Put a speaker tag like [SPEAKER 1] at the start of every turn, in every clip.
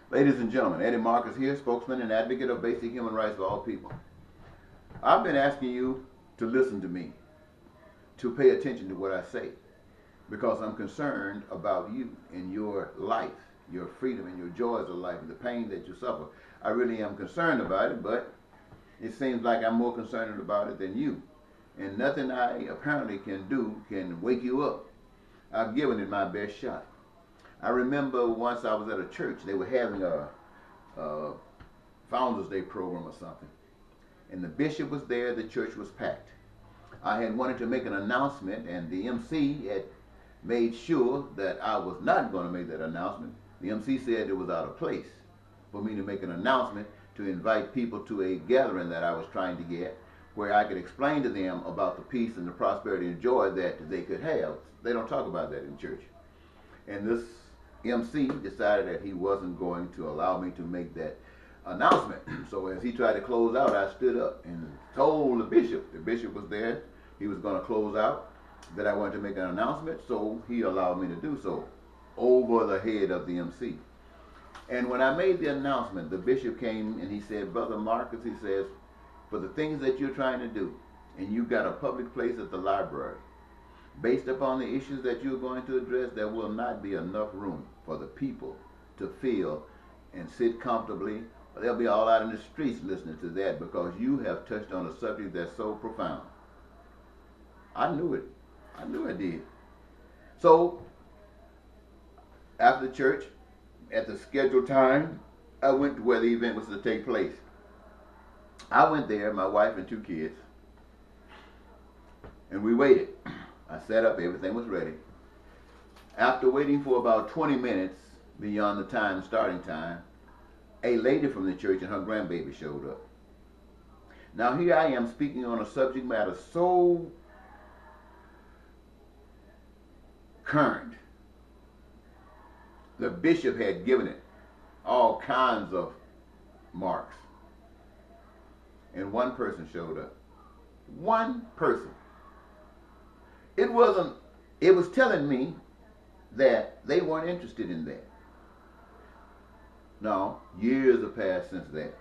[SPEAKER 1] Ladies and gentlemen, Eddie Marcus here, spokesman and advocate of basic human rights for all people. I've been asking you to listen to me, to pay attention to what I say, because I'm concerned about you and your life, your freedom and your joys of life, and the pain that you suffer. I really am concerned about it, but it seems like I'm more concerned about it than you. And nothing I apparently can do can wake you up. I've given it my best shot. I remember once I was at a church, they were having a Founders Day program or something. And the bishop was there, the church was packed. I had wanted to make an announcement, and the MC had made sure that I was not going to make that announcement. The MC said it was out of place for me to make an announcement to invite people to a gathering that I was trying to get, where I could explain to them about the peace and the prosperity and joy that they could have. They don't talk about that in church. And this MC decided that he wasn't going to allow me to make that announcement. So as he tried to close out, I stood up and told the bishop was there, he was going to close out, that I wanted to make an announcement, so he allowed me to do so over the head of the MC. And when I made the announcement, the bishop came and he said, Brother Marcus, he says, for the things that you're trying to do, and you've got a public place at the library, based upon the issues that you're going to address, there will not be enough room for the people to feel and sit comfortably. They'll be all out in the streets listening to that because you have touched on a subject that's so profound. I knew it. I knew I did. So, after the church, at the scheduled time, I went to where the event was to take place. I went there, my wife and two kids, and we waited. I set up, everything was ready. After waiting for about 20 minutes beyond the starting time, a lady from the church and her grandbaby showed up. Now here I am speaking on a subject matter so current. The bishop had given it all kinds of marks. And one person showed up. One person. It was telling me that they weren't interested in that. No, years have passed since that.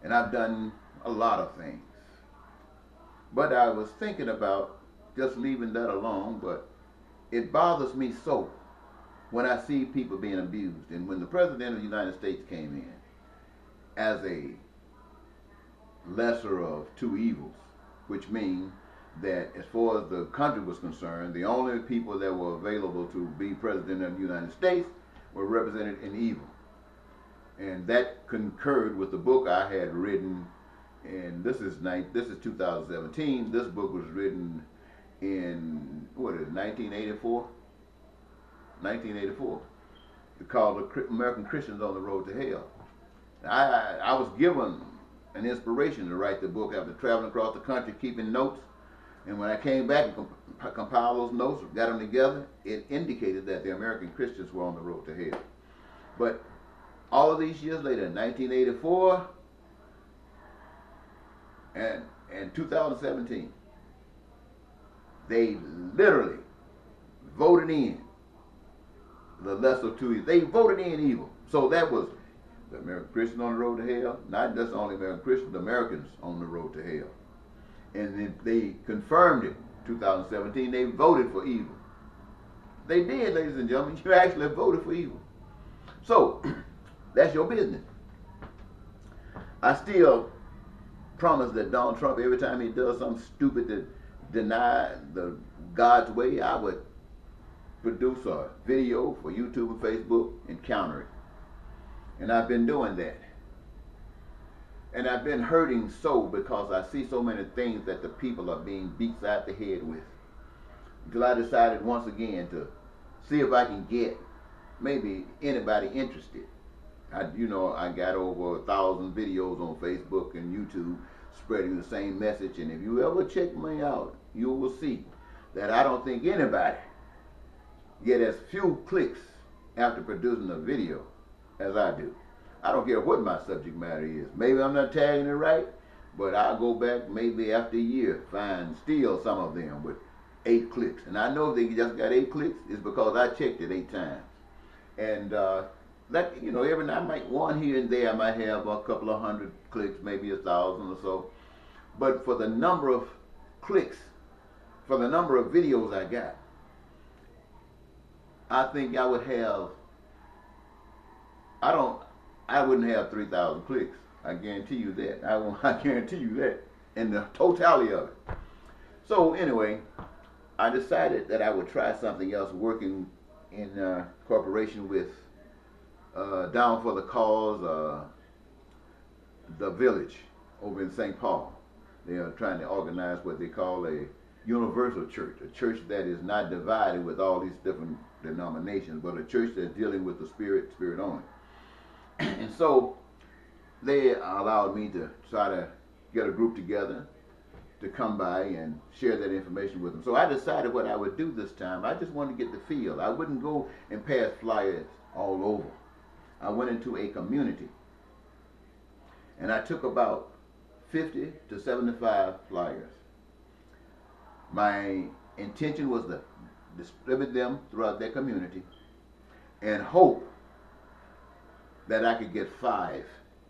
[SPEAKER 1] And I've done a lot of things. But I was thinking about just leaving that alone, but it bothers me so when I see people being abused. And when the President of the United States came in as a lesser of two evils, which means that as far as the country was concerned, the only people that were available to be President of the United States were represented in evil. And that concurred with the book I had written, and this is 2017. This book was written in, 1984? 1984. It's called American Christians on the Road to Hell. I was given an inspiration to write the book after traveling across the country, keeping notes. And when I came back and compiled those notes, got them together, it indicated that the American Christians were on the road to hell. But all of these years later, in 1984 and 2017, they literally voted in the lesser of two evils. They voted in evil. So that was the American Christians on the road to hell, not just only American Christians, the Americans on the road to hell. And then they confirmed it. 2017, they voted for evil. They did, ladies and gentlemen. You actually voted for evil. So, that's your business. I still promise that Donald Trump, every time he does something stupid to deny the God's way, I would produce a video for YouTube and Facebook and counter it. And I've been doing that. And I've been hurting so because I see so many things that the people are being beat side the head with. Until I decided once again to see if I can get maybe anybody interested. I got over 1,000 videos on Facebook and YouTube spreading the same message. And if you ever check me out, you will see that I don't think anybody get as few clicks after producing a video as I do. I don't care what my subject matter is. Maybe I'm not tagging it right, but I'll go back maybe after a year, find still some of them with 8 clicks. And I know if they just got 8 clicks, it's because I checked it 8 times. And Like, you know, every night, one here and there, I might have a couple of hundred clicks, maybe 1,000 or so. But for the number of clicks, for the number of videos I got, I think I would have, I wouldn't have 3,000 clicks. I guarantee you that. I guarantee you that. In the totality of it. So anyway, I decided that I would try something else, working in cooperation with Down for the Cause, the Village over in St. Paul. They are trying to organize what they call a universal church, a church that is not divided with all these different denominations, but a church that's dealing with the Spirit only. And so they allowed me to try to get a group together to come by and share that information with them. So I decided what I would do this time. I just wanted to get the feel. I wouldn't go and pass flyers all over. I went into a community and I took about 50 to 75 flyers. My intention was to distribute them throughout their community and hope that I could get 5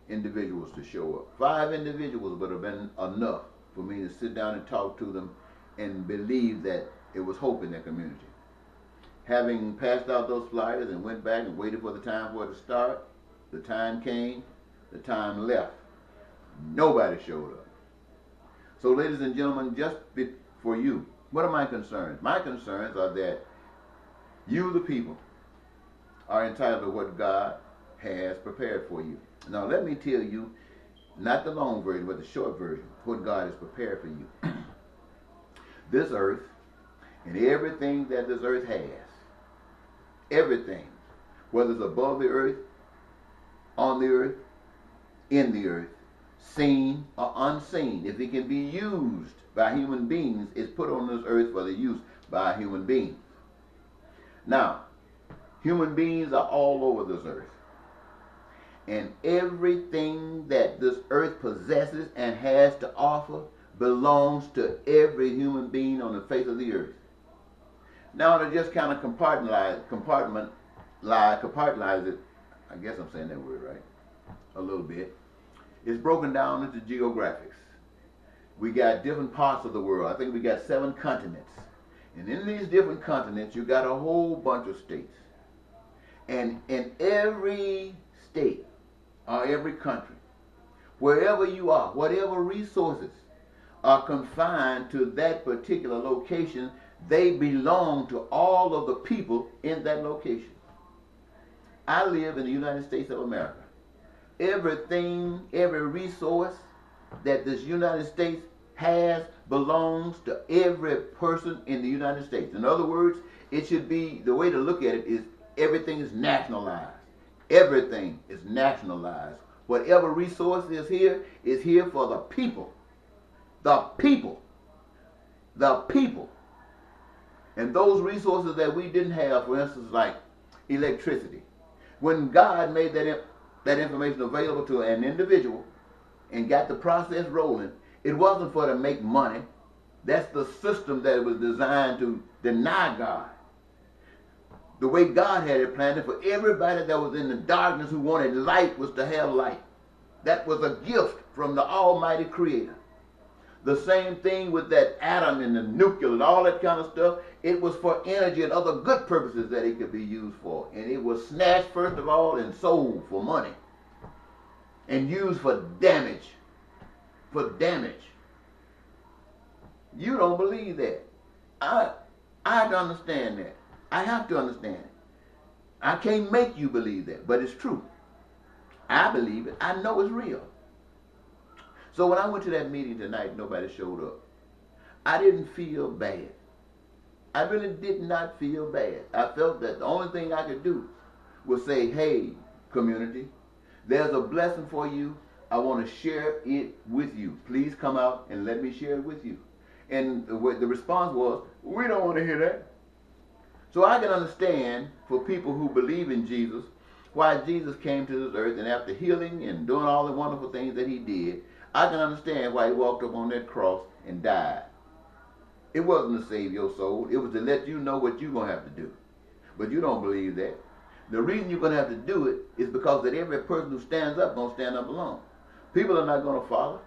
[SPEAKER 1] individuals to show up. 5 individuals would have been enough for me to sit down and talk to them and believe that it was hope in their community. Having passed out those flyers and went back and waited for the time for it to start, the time came, the time left. Nobody showed up. So ladies and gentlemen, just for you, what are my concerns? My concerns are that you, the people, are entitled to what God has prepared for you. Now let me tell you, not the long version, but the short version, what God has prepared for you. This earth and everything that this earth has, everything, whether it's above the earth, on the earth, in the earth, seen or unseen, if it can be used by human beings, is put on this earth for the use by human beings. Now, human beings are all over this earth. And everything that this earth possesses and has to offer belongs to every human being on the face of the earth. Now to just kind of compartmentalize it, I guess I'm saying that word right, a little bit. It's broken down into geographics. We got different parts of the world. I think we got 7 continents. And in these different continents, you got a whole bunch of states. And in every state, or every country, wherever you are, whatever resources are confined to that particular location, they belong to all of the people in that location. I live in the United States of America. Everything, every resource that this United States has belongs to every person in the United States. In other words, it should be, the way to look at it is everything is nationalized. Everything is nationalized. Whatever resource is here for the people. The people. The people. And those resources that we didn't have, for instance, like electricity. When God made that information available to an individual and got the process rolling, it wasn't for to make money. That's the system that was designed to deny God. The way God had it planned for everybody that was in the darkness who wanted light was to have light. That was a gift from the Almighty Creator. The same thing with that atom and the nuclear and all that kind of stuff. It was for energy and other good purposes that it could be used for. And it was snatched first of all and sold for money. And used for damage. For damage. You don't believe that. I understand that. I have to understand it. I can't make you believe that, but it's true. I believe it. I know it's real. So when I went to that meeting tonight, nobody showed up. I didn't feel bad. I really did not feel bad. I felt that the only thing I could do was say, hey, community, there's a blessing for you. I want to share it with you. Please come out and let me share it with you. And the response was, we don't want to hear that. So I can understand for people who believe in Jesus, why Jesus came to this earth, and after healing and doing all the wonderful things that he did, I can understand why he walked up on that cross and died. It wasn't to save your soul. It was to let you know what you're going to have to do. But you don't believe that. The reason you're going to have to do it is because that every person who stands up going to stand up alone. People are not going to follow.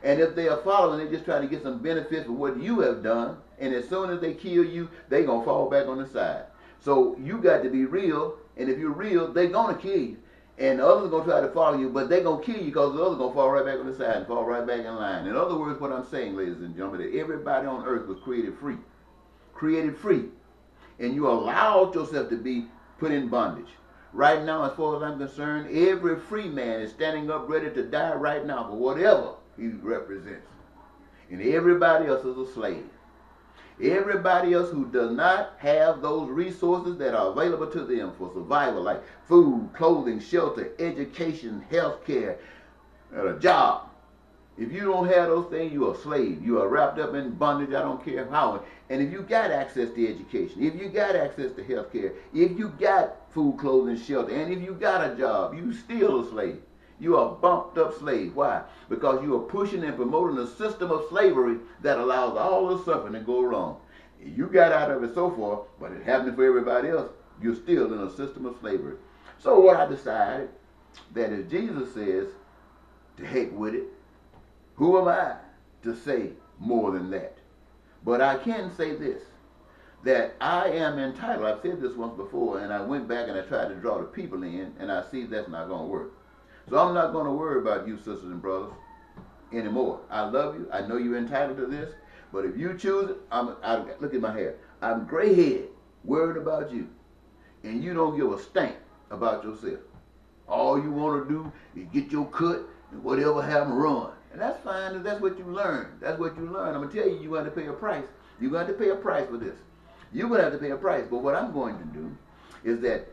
[SPEAKER 1] And if they are following, they're just trying to get some benefits for what you have done. And as soon as they kill you, they're going to fall back on the side. So you got to be real. And if you're real, they're going to kill you. And the others are going to try to follow you, but they're going to kill you because the others are going to fall right back on the side and fall right back in line. In other words, what I'm saying, ladies and gentlemen, that everybody on earth was created free. Created free. And you allowed yourself to be put in bondage. Right now, as far as I'm concerned, every free man is standing up ready to die right now for whatever he represents. And everybody else is a slave. Everybody else who does not have those resources that are available to them for survival, like food, clothing, shelter, education, health care, a job. If you don't have those things, you're a slave. You are wrapped up in bondage, I don't care how. And if you got access to education, if you got access to health care, if you got food, clothing, shelter, and if you got a job, you still a slave. You are a bumped up slave. Why? Because you are pushing and promoting a system of slavery that allows all the suffering to go wrong. You got out of it so far, but it's happening for everybody else. You're still in a system of slavery. So what I decided, that if Jesus says, to heck with it, who am I to say more than that? But I can say this, that I am entitled. I've said this once before, and I went back and I tried to draw the people in, and I see that's not going to work. So I'm not going to worry about you, sisters and brothers, anymore. I love you. I know you're entitled to this. But if you choose it, look at my hair. I'm gray-headed, worried about you. And you don't give a stink about yourself. All you want to do is get your cut and whatever happens, run. And that's fine if that's what you learn. That's what you learn. I'm going to tell you, you're going to pay a price. You're going to have to pay a price for this. You're going to have to pay a price. But what I'm going to do is that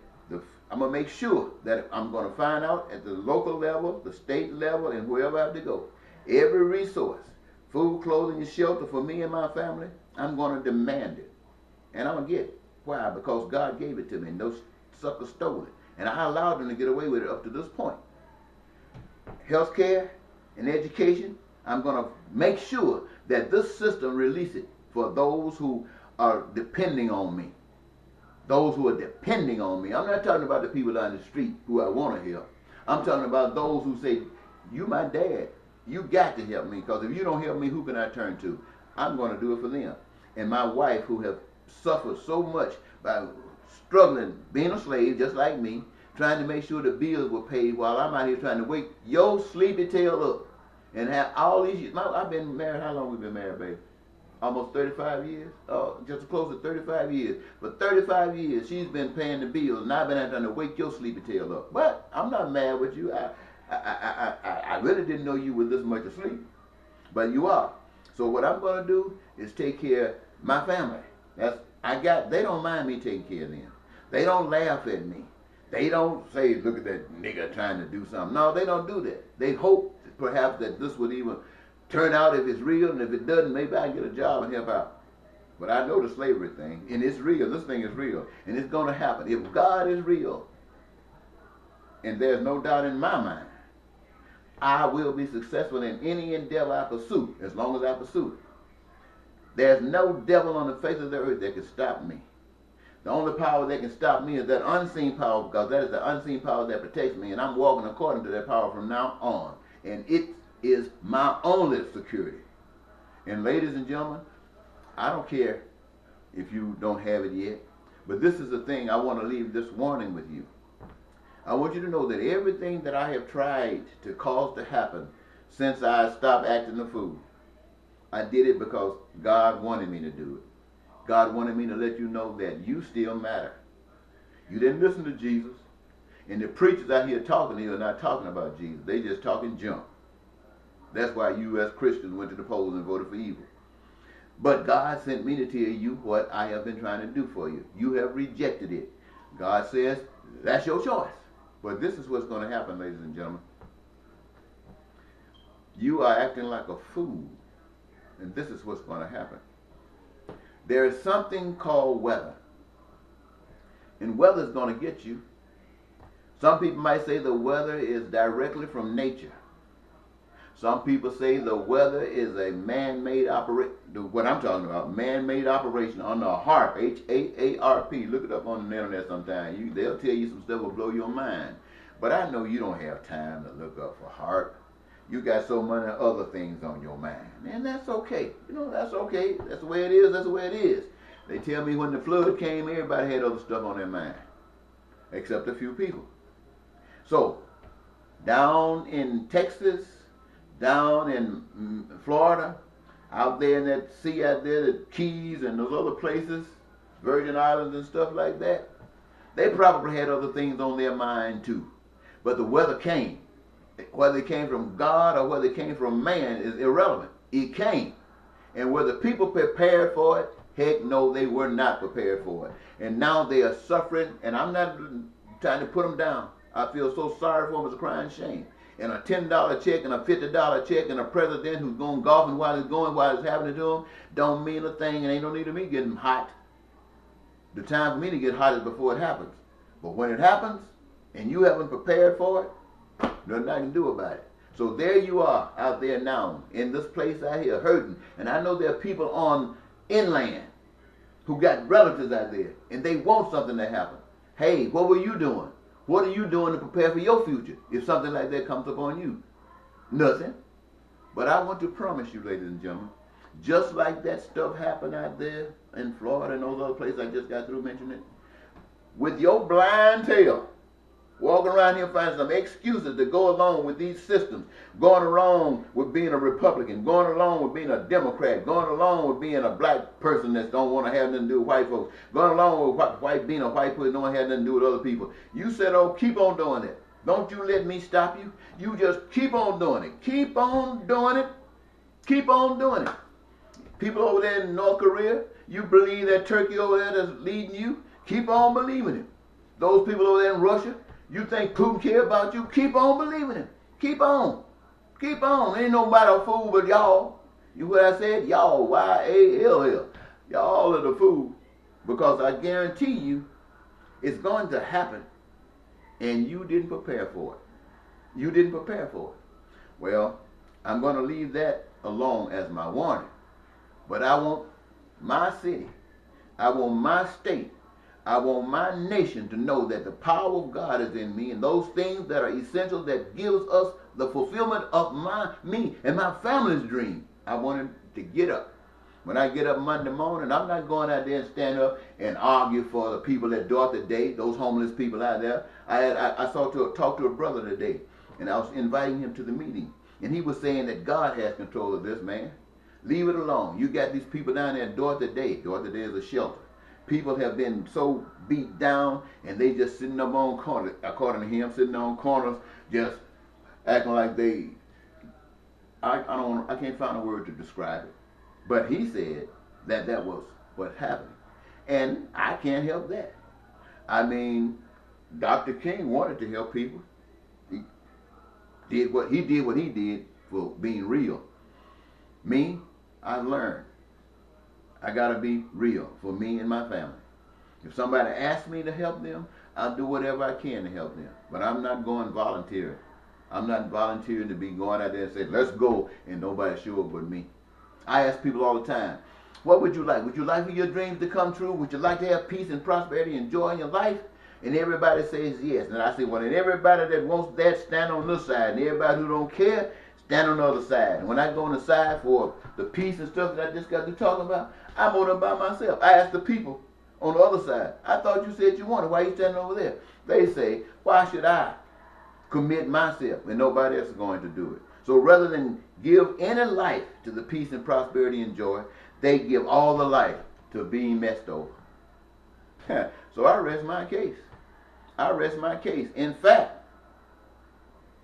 [SPEAKER 1] I'm going to make sure that I'm going to find out at the local level, the state level, and wherever I have to go, every resource, food, clothing, and shelter for me and my family, I'm going to demand it. And I'm going to get it. Why? Because God gave it to me, and those suckers stole it. And I allowed them to get away with it up to this point. Health care and education, I'm going to make sure that this system release it for those who are depending on me. Those who are depending on me. I'm not talking about the people down the street who I want to help. I'm talking about those who say, you my dad. You got to help me, because if you don't help me, who can I turn to? I'm going to do it for them. And my wife, who have suffered so much by struggling, being a slave just like me, trying to make sure the bills were paid while I'm out here trying to wake your sleepy tail up and have all these years. I've been married, how long we been married, baby? Almost 35 years? Oh, just close to 35 years. For 35 years, she's been paying the bills, and I've been out trying to wake your sleepy tail up. But I'm not mad with you. I really didn't know you were this much asleep, but you are. So what I'm going to do is take care of my family. They don't mind me taking care of them. They don't laugh at me. They don't say, look at that nigga trying to do something. No, they don't do that. They hope perhaps that this would even turn out if it's real, and if it doesn't, maybe I can get a job and help out. But I know the slavery thing, and it's real. This thing is real, and it's going to happen. If God is real, and there's no doubt in my mind, I will be successful in any endeavor I pursue, as long as I pursue it. There's no devil on the face of the earth that can stop me. The only power that can stop me is that unseen power, because that is the unseen power that protects me, and I'm walking according to that power from now on. And it is my only security. And ladies and gentlemen, I don't care if you don't have it yet, but this is the thing I want to leave this warning with you. I want you to know that everything that I have tried to cause to happen since I stopped acting the fool, I did it because God wanted me to do it. God wanted me to let you know that you still matter. You didn't listen to Jesus. And the preachers out here talking to you are not talking about Jesus. They just talking junk. That's why you as Christians went to the polls and voted for evil. But God sent me to tell you what I have been trying to do for you. You have rejected it. God says, that's your choice. But this is what's going to happen, ladies and gentlemen. You are acting like a fool. And this is what's going to happen. There is something called weather. And weather is going to get you. Some people might say the weather is directly from nature. Some people say the weather is a man-made operation. What I'm talking about, man-made operation on the HAARP, H-A-A-R-P. Look it up on the internet sometime. They'll tell you some stuff will blow your mind. But I know you don't have time to look up for HAARP. You got so many other things on your mind. And that's okay. You know, that's okay. That's the way it is. That's the way it is. They tell me when the flood came, everybody had other stuff on their mind. Except a few people. So, down in Texas, down in Florida, out there in that sea out there, the Keys and those other places, Virgin Islands and stuff like that, they probably had other things on their mind too. But the weather came. Whether it came from God or whether it came from man is irrelevant. It came. And whether people prepared for it, heck no, they were not prepared for it. And now they are suffering, and I'm not trying to put them down. I feel so sorry for them, it's a crying shame. And a $10 check and a $50 check and a president who's going golfing while it's happening to him don't mean a thing, and ain't no need of me getting hot. The time for me to get hot is before it happens. But when it happens, and you haven't prepared for it, nothing I can do about it. So there you are out there now, in this place out here, hurting. And I know there are people on inland who got relatives out there, and they want something to happen. Hey, what were you doing? What are you doing to prepare for your future if something like that comes upon you? Nothing. But I want to promise you, ladies and gentlemen, just like that stuff happened out there in Florida and those other places I just got through mentioning, with your blind tail, walking around here finding some excuses to go along with these systems, going along with being a Republican, going along with being a Democrat, going along with being a black person that don't want to have nothing to do with white folks, going along with being a white person that don't have nothing to do with other people. You said, oh, keep on doing it. Don't you let me stop you. You just keep on doing it. Keep on doing it. Keep on doing it. People over there in North Korea, you believe that Turkey over there that's leading you? Keep on believing it. Those people over there in Russia, you think Putin care about you? Keep on believing him. Keep on. Keep on. Ain't nobody a fool but y'all. You what I said? Y'all. Y-A-L-L. Y'all are the fool. Because I guarantee you, it's going to happen. And you didn't prepare for it. You didn't prepare for it. Well, I'm going to leave that alone as my warning. But I want my city. I want my state. I want my nation to know that the power of God is in me, and those things that are essential that gives us the fulfillment of me and my family's dream. I want him to get up. When I get up Monday morning, I'm not going out there and stand up and argue for the people at Dorothy Day, those homeless people out there. I talked to a brother today, and I was inviting him to the meeting, and he was saying that God has control of this, man. Leave it alone. You got these people down there at Dorothy Day. Dorothy Day is a shelter. People have been so beat down, and they just sitting up on corners, according to him, sitting on corners, just acting like they, I can't find a word to describe it. But he said that that was what happened. And I can't help that. I mean, Dr. King wanted to help people. He did what he did for being real. Me, I learned. I got to be real for me and my family. If somebody asks me to help them, I'll do whatever I can to help them. But I'm not going volunteering. I'm not volunteering to be going out there and say, let's go, and nobody show up but me. I ask people all the time, what would you like? Would you like for your dreams to come true? Would you like to have peace and prosperity and joy in your life? And everybody says yes. And I say, well, then everybody that wants that, stand on this side. And everybody who don't care, stand on the other side. And when I go on the side for the peace and stuff that I just got to talking about, I'm on it by myself. I ask the people on the other side, I thought you said you wanted. Why are you standing over there? They say, why should I commit myself when nobody else is going to do it? So rather than give any life to the peace and prosperity and joy, they give all the life to being messed over. So I rest my case. I rest my case. In fact,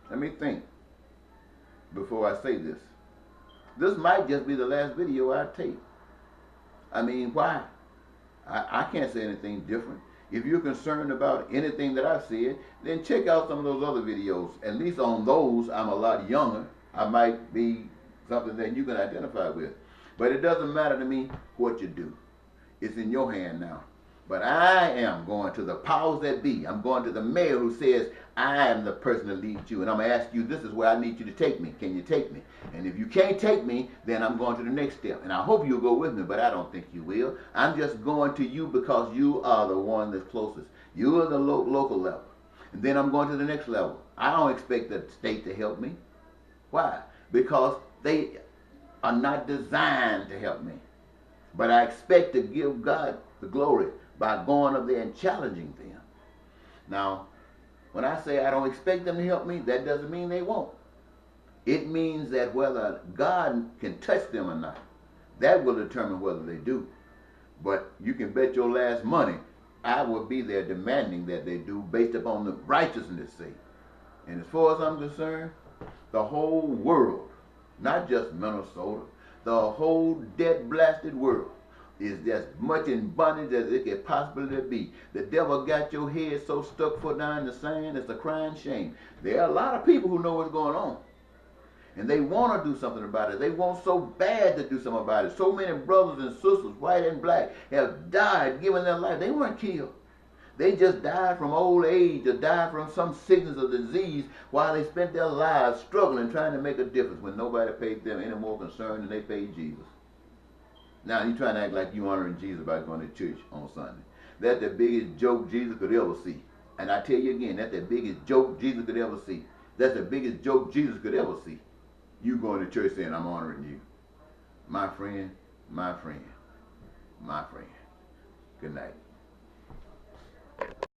[SPEAKER 1] let me think before I say this. This might just be the last video I tape. I mean, why? I can't say anything different. If you're concerned about anything that I said, then check out some of those other videos. At least on those, I'm a lot younger. I might be something that you can identify with. But it doesn't matter to me what you do. It's in your hand now. But I am going to the powers that be. I'm going to the mayor who says, I am the person that leads you. And I'm going to ask you, this is where I need you to take me. Can you take me? And if you can't take me, then I'm going to the next step. And I hope you'll go with me, but I don't think you will. I'm just going to you because you are the one that's closest. You are the local level. And then I'm going to the next level. I don't expect the state to help me. Why? Because they are not designed to help me. But I expect to give God the glory by going up there and challenging them. Now, when I say I don't expect them to help me, that doesn't mean they won't. It means that whether God can touch them or not, that will determine whether they do. But you can bet your last money I will be there demanding that they do based upon the righteousness sake. And as far as I'm concerned, the whole world, not just Minnesota, the whole debt-blasted world is as much in bondage as it could possibly be. The devil got your head so stuck foot down in the sand, it's a crying shame. There are a lot of people who know what's going on. And they want to do something about it. They want so bad to do something about it. So many brothers and sisters, white and black, have died, giving their life. They weren't killed. They just died from old age or died from some sickness or disease while they spent their lives struggling, trying to make a difference when nobody paid them any more concern than they paid Jesus. Now, you trying to act like you honoring Jesus by going to church on Sunday. That's the biggest joke Jesus could ever see. And I tell you again, that's the biggest joke Jesus could ever see. That's the biggest joke Jesus could ever see. You going to church saying, I'm honoring you. My friend, my friend, my friend. Good night.